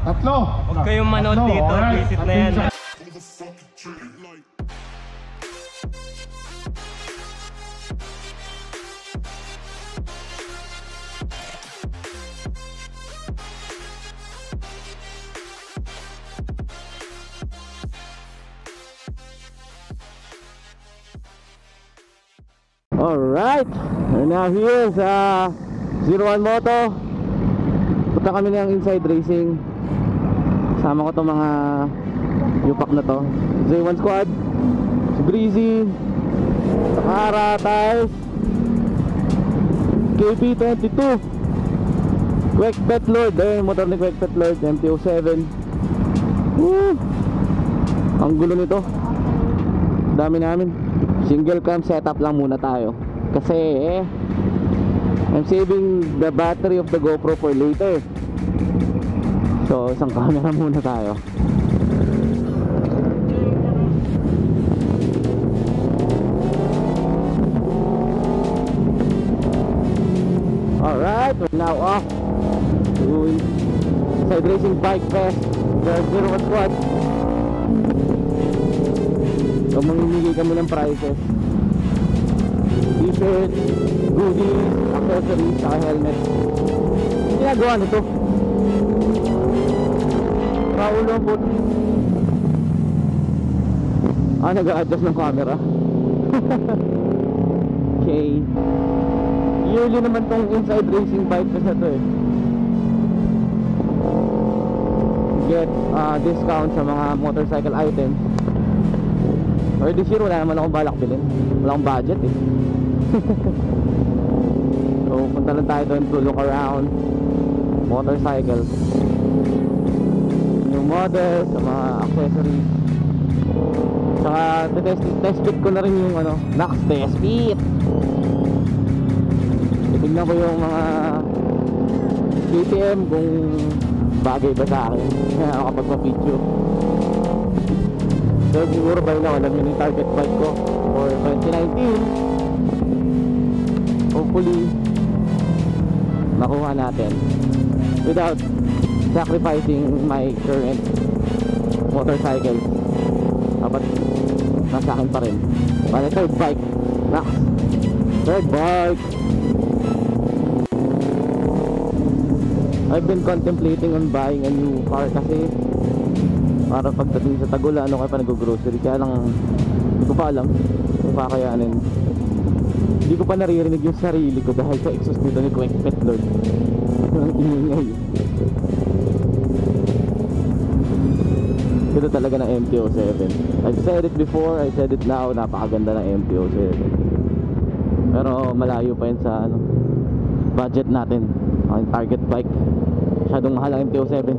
Tatlo. Huwag kayong manood dito, visit na yan. Alright, we're now here sa 01 Moto. Punta kami ng inside racing. Sama ko itong mga yupak na to. J1 Squad, si Breezy, Takara, Tires, KP22, Quake Pet Lord. Ayun, motor ni Quake Pet Lord, MT-07. Woo! Ang gulo nito. Dami namin. Single cam setup lang muna tayo kasi I'm saving the battery of the GoPro for later. So isang camera muna tayo. Alright, we're now off to Inside Racing Bike Fest, the 01 Squad. So mamimigay kami ng prizes, t-shirt, goodies, accessories, saka helmet. Ginagawa nito paulo po. Nag-a-adjust ng camera. Okay, yearly naman tong Inside Racing Bike kasi ito eh. Get discount sa mga motorcycle items. Or this year wala naman akong balak bilhin. Wala akong budget eh. So punta lang tayo doon to look around motorcycles, yung models, sa mga accessories. Saka test fit ko na rin yung Max test fit. Titignan ko yung mga KTM kung bagay ba sa akin. Kaya ako kapag pa-picture. So siguro by now alam nyo yung target bike ko for 2019. Hopefully makuha natin without sacrificing my current motorcycle. Dapat nasa akin pa rin. Bale, third bike. Max, third bike. I've been contemplating on buying a new car kasi para pagdating sa Tagulan, kayo pa nag-grocery. Kaya lang, hindi ko pa alam kung kakayanin. Hindi ko pa naririnig yung sarili ko dahil sa exhaust nito ni Quake Pet Lord. Ang ingay. Ito talaga ng MT-07. I've said it before, I said it now, napakaganda ng MT-07. Pero malayo pa yun sa budget natin. Ang target bike, masyadong mahal ang MT-07.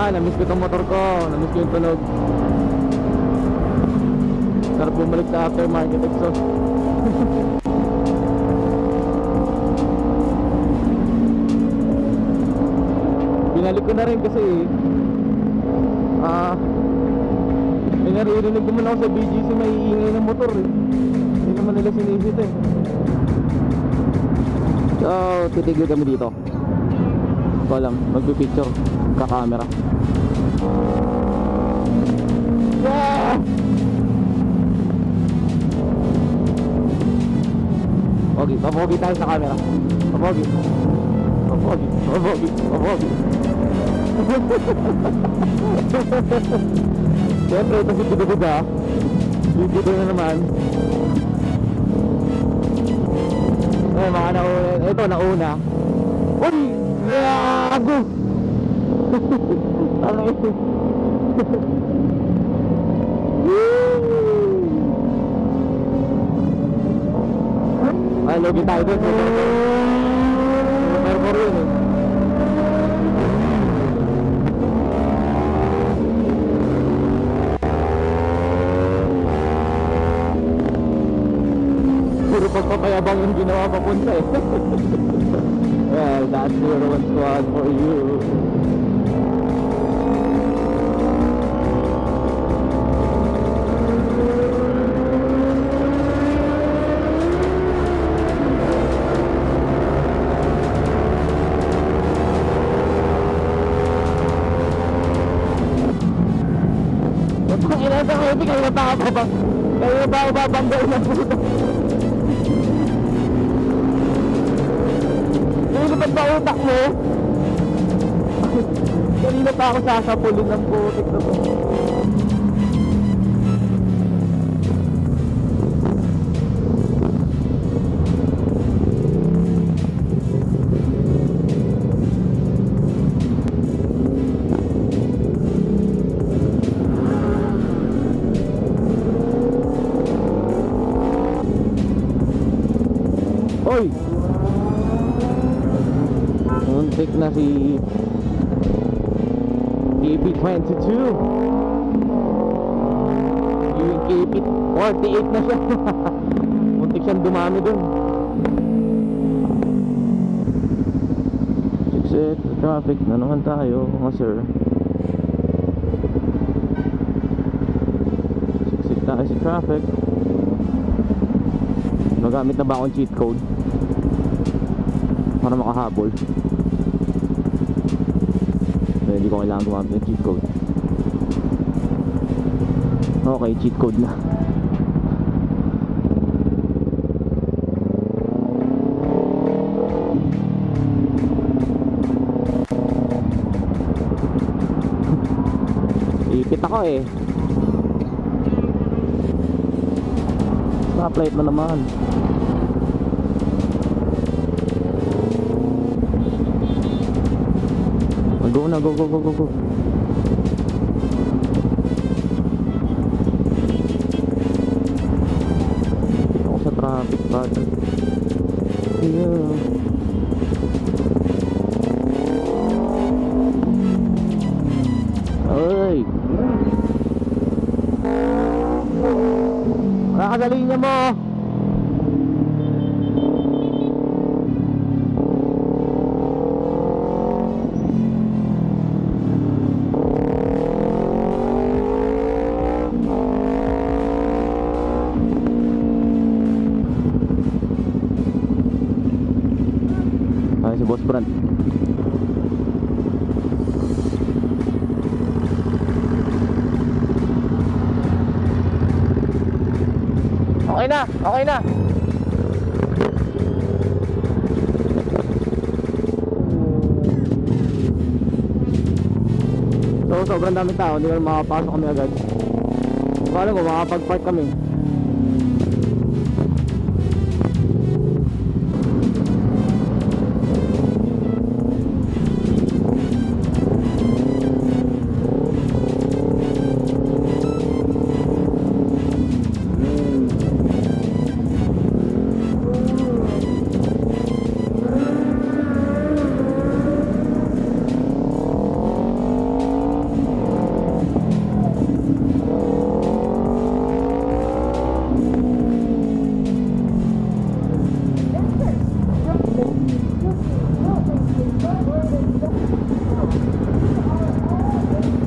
Namiss ko itong motor ko, namiss ko yung tunog. Sarap bumalik sa aftermarket exhaust. Binalik ko na rin kasi may naririnig naman ako sa BGC, may iingay ng motor eh. Hindi naman nila sinisit eh. So titigil kami dito. Hindi ko alam, magpipicture ka-camera. Yeah! Pogi, papogi tayo sa camera. Papogi. Papogi, papogi, papogi. Siyempre, ito si Buda-Buda. Buda na naman. Mga nauna. Ito, nauna. Uy! Yago! Ano ito? Ay, logi tayo doon. Super yun eh. Puro pagpapayabang yung ginawa papunta eh. Well, that's 01 Squad for you. Ang ina sa heavy, kayo na pa ako ba? Kayo na ba ako babanggay na puto? Nilipad ba utak mo? Kanina pa ako sasapulin ng putik na to. Oy! Muntik na si KP22. Yung KP48 na siya. Muntik siyang dumami dun. Exit traffic na naman tayo mga sir. Siksik tayo sa traffic. Nagamit na ba akong cheat code para makahabol? Pero hindi ko kailangan gumamit ng cheat code. Okay, cheat code na. Ipit ako eh. Stoplight na naman. Go na, go. Ako sa traffic pad. Yeah. Ay. Nakagaling niya mo. Si Boss Brand. Okay na. So sobrang daming tao, hindi na makapasok kami agad. Paano ko makapag-park kami?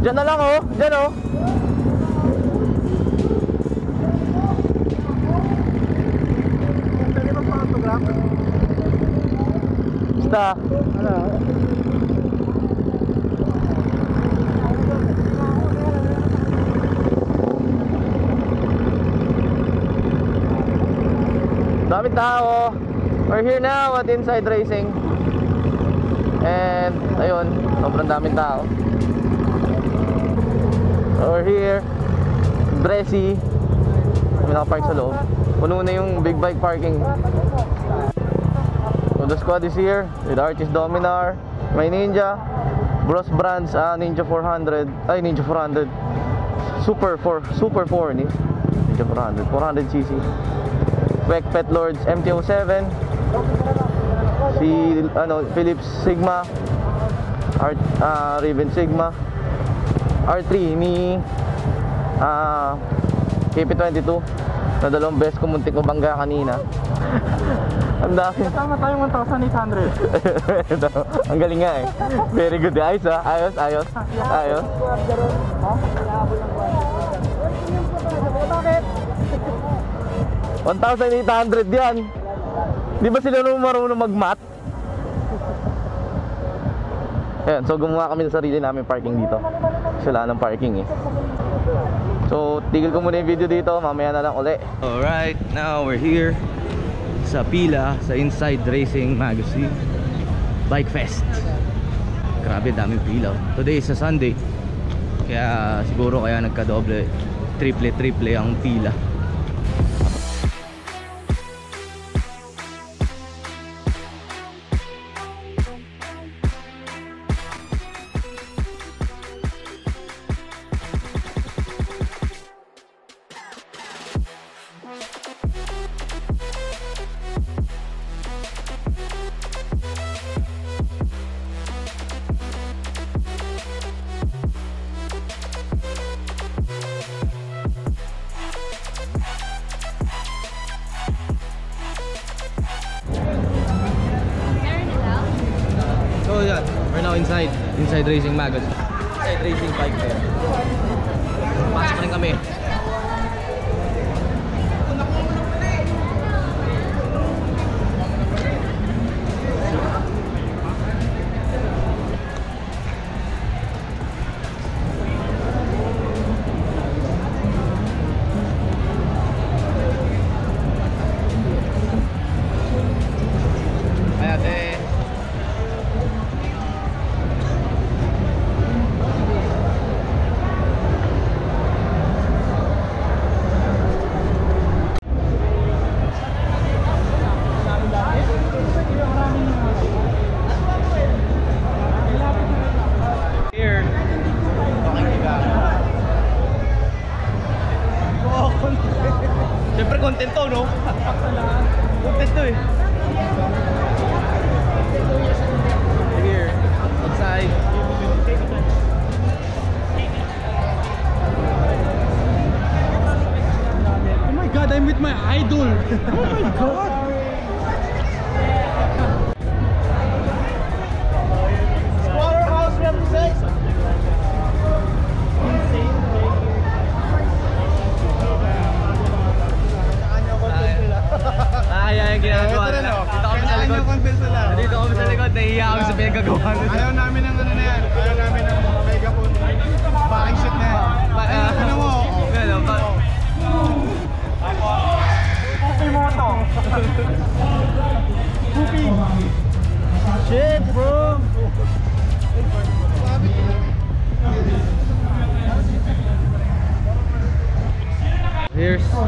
Diyan na lang oh, diyan oh. Pwede ba pa-autograph? Basta. Ano? Daming tao. We're here now at Inside Racing. And ayun, sobrang daming tao. We're here, Dressy. Kami nakapark sa loob. Puno na yung big bike parking. So the squad is here with Artist Dominar, may Ninja, Bros Brands, Ninja 400. Ay, Ninja 400 Super 4 ni Ninja 400 400cc. Quack Pet Lords MT-07. Si Philips Sigma, Raven Sigma, R3 ni KP22 na dalawang beses ko muntik ko bangga kanina. Ang dami. Kasama tayong 1,800. Ang galing nga eh. Very good. Ayos ha. Ayos. 1,800 yan. Di ba sila nung marunong mag-mat? Ayan, so gumawa kami sa sarili namin parking dito. Sila ng parking eh. So tigil ko muna yung video dito, mamaya na lang uli. Alright, now we're here sa pila sa Inside Racing Magazine Bike Fest. Grabe, daming pila. Today is a Sunday, kaya siguro kaya nagka-doble, triple ang pila. So yeah, we're now inside Racing Magazine, Inside Racing Bike Fair. Pasok na rin kami. Siyempre content to, no? Content to eh. Here, outside. Oh my god, I'm with my idol! Oh my god! Slaughterhouse represents. Yung ginagawa nila. Dito kami sa likod. Dito kami sa likod, nahihiya kami sa pinagagawa nila. Ayaw namin ng ano na yan. Ayaw namin ng megaphone. Backing shot na yan. Ano mo? Pupi mo to. Pupi. Shit, bro.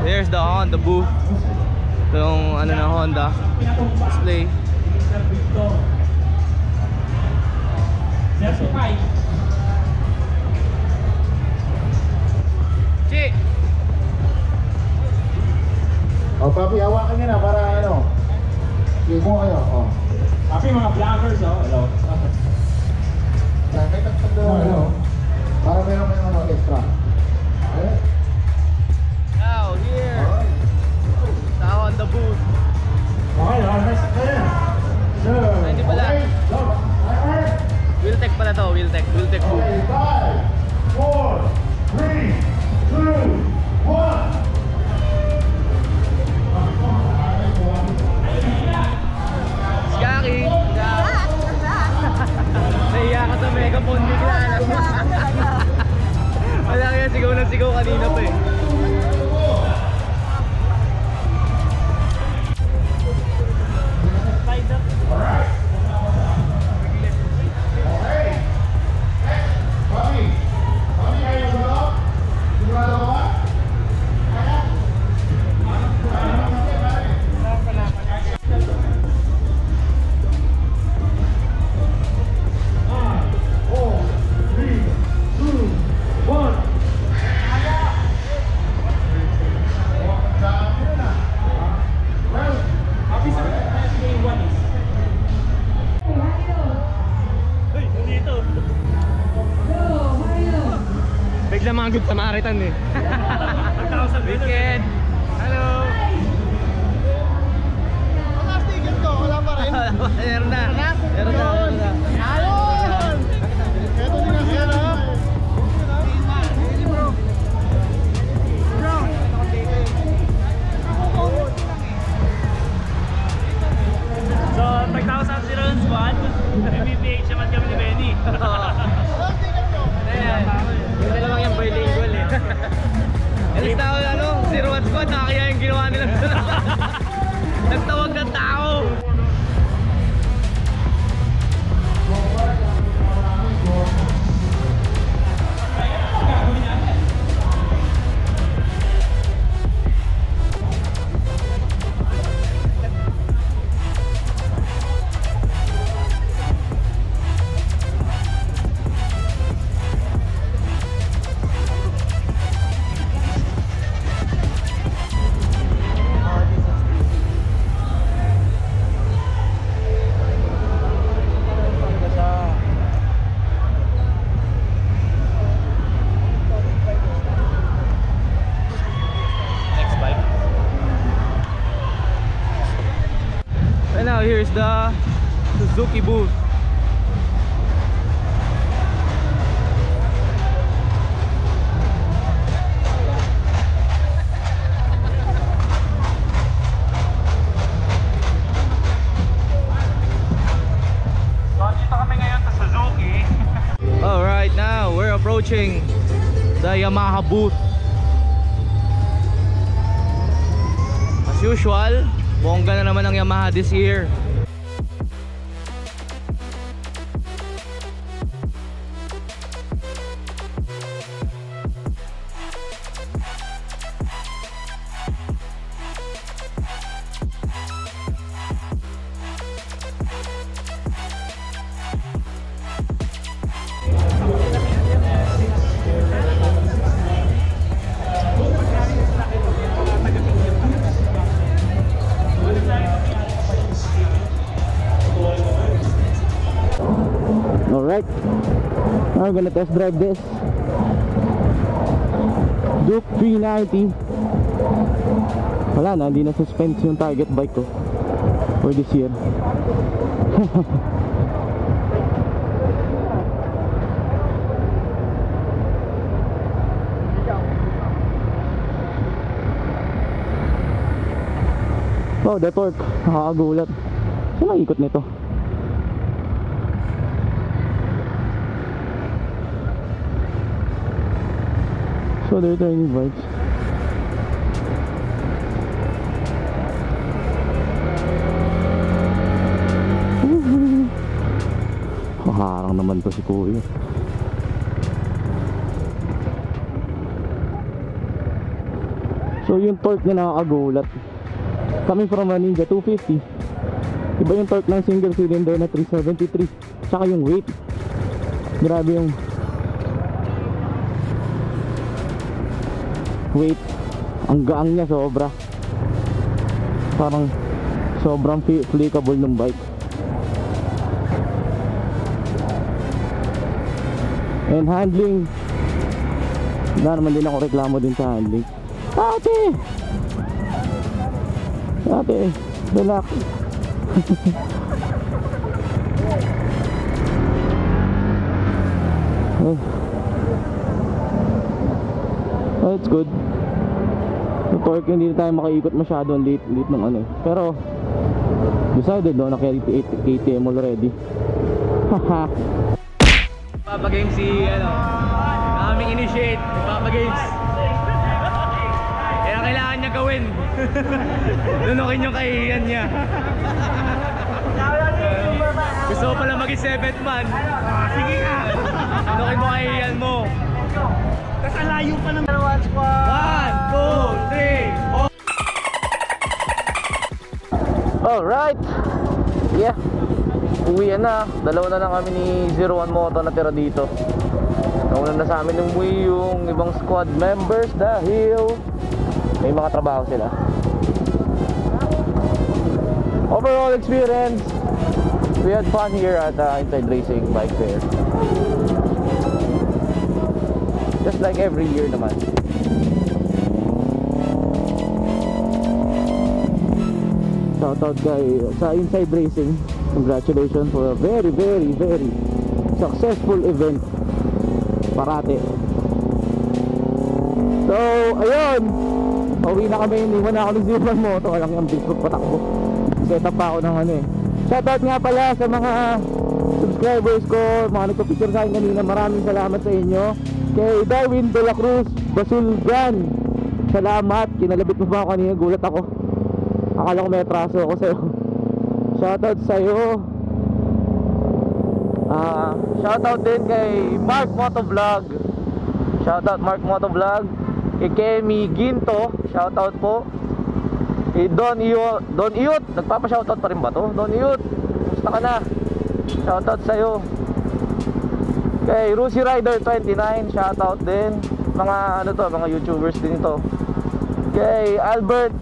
Here's the Honda booth. Ito yung ano na Honda display. Chi! O, papi, hawakan nyo na para ano. Sige mo kayo, o. Papi, mga vloggers, oh. Hello. May tagtagdawa, ano. Para meron kayong ano, extra. Okay? Now, here! Sa Honda booth. Okay, next na. Sure. Ay, hindi pala. Okay, go. Alright. Wheeltech pala to, Wheeltech booth. Okay, 5, 4, 3, 2, 1. Skaki! Nahiya ka sa megaphone bigla. Wala kaya sigaw na sigaw kanina pa eh. Bigla mga good Samaritan eh. Weekend! Hello! Ang sticker ko, wala pa rin. Meron na! Meron na! Ayun! Ito din ang yan, ha? So, pag tao sa Zero Squad, MBPH naman kami ni Benny. Ayan. Yung dalawang yan bilingual eh. Alis na ako, ano, 01 squad, nakakaya yung ginawa nila. Nagtawag ng tao. And now here's the Suzuki booth. Dito kami ngayon sa Suzuki. Alright, now we're approaching the Yamaha booth. As usual, bongga na naman ang Yamaha this year. Alright, now we're gonna test drive this Duke 390. Wala na, hindi na suspense yung target bike ko for this year. Oh, the torque, nakakagulat. Saan ang ikot nito? So they're turning bikes. Harang naman to si Kuya. So yung torque niya nakakagulat. Coming from a Ninja 250, iba yung torque ng single cylinder na 373. Tsaka yung weight, grabe yung weight. Ang gaang niya, sobra. Parang sobrang flickable ng bike. And handling, wala naman din ako reklamo din sa handling. Ate! Ate, relax. Oh, it's good. Yung torque, hindi na tayo makaikot masyado ang late ng ano eh. Pero decided no, naka-KTM already. Haha. Papagames si ano, aming initiate, papagames. Kaya kailangan niya gawin. Lunukin yung kahihiyan niya. Gusto ko pala maging 7th man. Sige ka. Lunukin mo kahihiyan mo. Kasi layo pa ng 1 squad. 1, 2, 3. Alright. Yeah. Uwi na. Dalawa na lang kami ni 01 Moto na tira dito. Nauna na sa amin umuwi yung ibang squad members dahil may mga trabaho sila. Overall experience, we had fun here at Inside Racing Bike Fair. Just like every year naman. Shoutout kay sa Inside Racing. Congratulations for a very successful event. Parate. So, ayun. Uwi na kami, iniwan na ako ng 01 Moto. Walang yung Facebook patakbo. Set up pa ako ng ano eh. Shoutout nga pala sa mga subscribers ko, mga nagpa-picture sa akin kanina. Maraming salamat sa inyo. Kay Darwin De La Cruz Basulgan, salamat. Kinalabit mo pa ako kanina, gulat ako. Akala ko may atraso ako sa'yo. Shoutout sa'yo. Shoutout din kay Mark Motovlog. Shoutout Mark Motovlog. Kay Kemi Ginto, shoutout po. Kay Don Iyot, nagpapa-shoutout pa rin ba to? Don Iyot, kumusta ka na? Shoutout sa'yo. Kay Rusi Rider 29, shoutout din. Mga ano to, mga YouTubers din ito. Kay Albert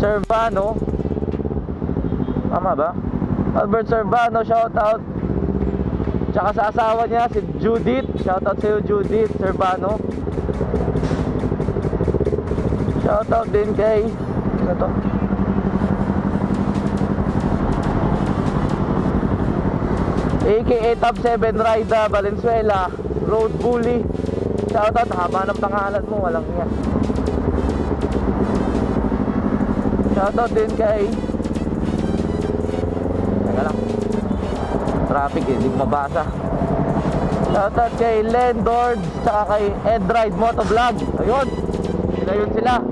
Servano, tama ba? Albert Servano, shoutout. Tsaka sa asawa niya, si Judith, shoutout sa'yo Judith Servano. Shoutout din kay ano to? AKA Top 7 Raida Valenzuela, Road Bully. Shoutout, haba ng pangalan mo, walang iya. Shoutout din kay teka lang, traffic eh, hindi ko mabasa. Shoutout kay Lendord, saka kay Edride Motovlog. Ayun, yun sila.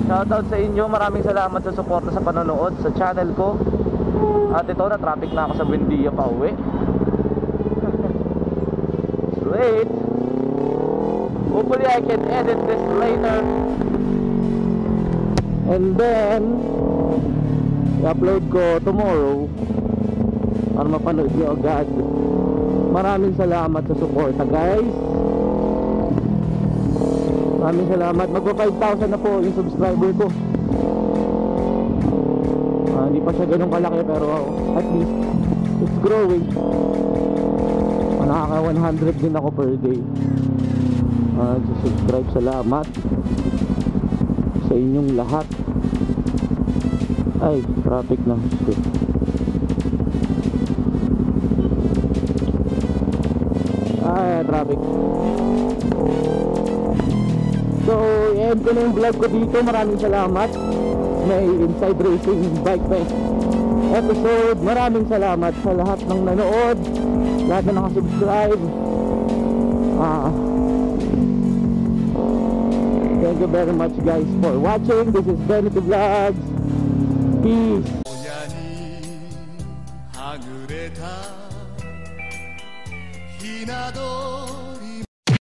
Shoutout sa inyo, maraming salamat sa suporta sa panonood sa channel ko. At ito, na traffic na ako sa Buendia pa uwi. Wait, hopefully I can edit this later and then i-upload ko tomorrow para mapanood nyo agad. Maraming salamat sa suporta, guys. Maraming salamat. Magpa 5,000 na po yung subscriber ko. Hindi pa siya ganun kalaki pero at least it's growing. Nakaka 100 din ako per day. Subscribe, salamat sa inyong lahat. Ay, traffic na. Ay, traffic. So, i-end ko na yung vlog ko dito. Maraming salamat. May Inside Racing Bike Fest episode. Maraming salamat sa lahat ng nanood, lahat na nakasubscribe. Thank you very much guys for watching. This is Benito Vlogs. Peace. 하늘에 다 희나도